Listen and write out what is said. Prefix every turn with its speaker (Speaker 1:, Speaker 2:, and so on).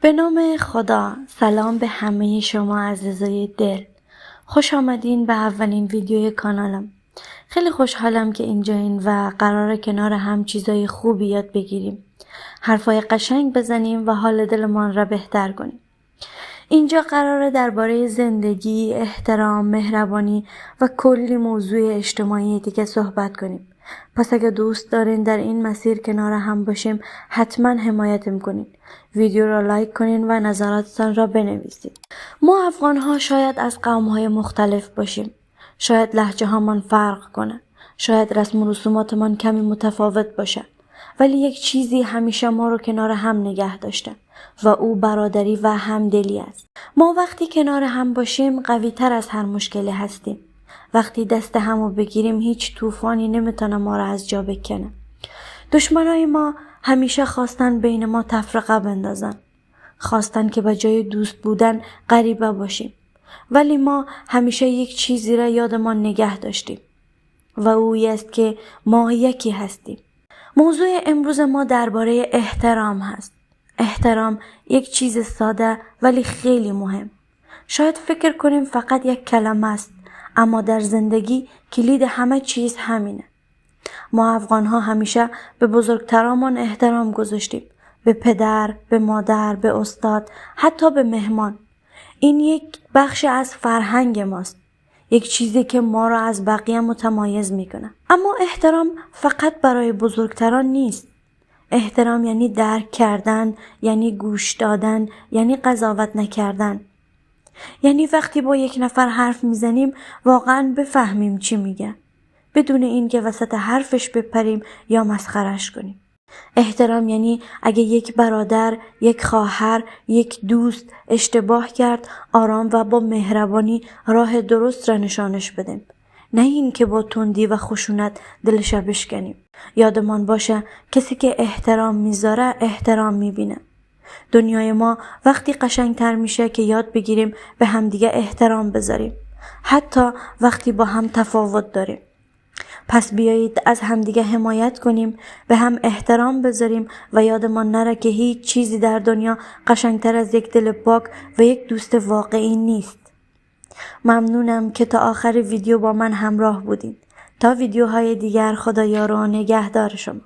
Speaker 1: به نام خدا. سلام به همه شما عزیزای دل. خوش آمدین به اولین ویدیوی کانالم. خیلی خوشحالم که اینجایین و قراره کنار هم چیزای خوبی یاد بگیریم. حرفای قشنگ بزنیم و حال دلمان را بهتر کنیم. اینجا قراره درباره زندگی، احترام، مهربانی و کلی موضوع اجتماعی دیگه صحبت کنیم. پس اگه دوست دارین در این مسیر کنار هم باشیم، حتما حمایتم کنین. ویدیو را لایک کنین و نظراتتان را بنویسید. ما افغان ها شاید از قوم های مختلف باشیم. شاید لهجه هامان فرق کنه. شاید رسم و رسوماتمان کمی متفاوت باشه. ولی یک چیزی همیشه ما رو کنار هم نگه داشته و او برادری و همدلی است. ما وقتی کنار هم باشیم قوی تر از هر مشکلی هستیم. وقتی دست همو بگیریم هیچ طوفانی نمیتونه ما را از جا بکنه. دشمنای ما همیشه خواستن بین ما تفرقه بندازن. خواستن که به جای دوست بودن غریبه باشیم. ولی ما همیشه یک چیزی را یادمان نگه داشتیم و اویی است که ما یکی هستیم. موضوع امروز ما درباره احترام هست. احترام یک چیز ساده ولی خیلی مهم. شاید فکر کنیم فقط یک کلمه است، اما در زندگی کلید همه چیز همینه. ما افغان ها همیشه به بزرگترامون احترام گذاشتیم. به پدر، به مادر، به استاد، حتی به مهمان. این یک بخش از فرهنگ ماست. یک چیزی که ما را از بقیه متمایز میکنه. اما احترام فقط برای بزرگتران نیست. احترام یعنی درک کردن، یعنی گوش دادن، یعنی قضاوت نکردن. یعنی وقتی با یک نفر حرف میزنیم واقعا بفهمیم چی میگه، بدون اینکه وسط حرفش بپریم یا مسخرش کنیم. احترام یعنی اگه یک برادر، یک خواهر، یک دوست اشتباه کرد، آرام و با مهربانی راه درست را نشانش بدیم. نه این که با تندی و خشونت دلش بشکنیم. یادمان باشه کسی که احترام میذاره احترام میبینه. دنیای ما وقتی قشنگتر میشه که یاد بگیریم به همدیگه احترام بذاریم، حتی وقتی با هم تفاوت داریم. پس بیایید از همدیگه حمایت کنیم، به هم احترام بذاریم و یادمان نره که هیچ چیزی در دنیا قشنگتر از یک دل پاک و یک دوست واقعی نیست. ممنونم که تا آخر ویدیو با من همراه بودین. تا ویدیوهای دیگر، خدا یار و نگهدار شما.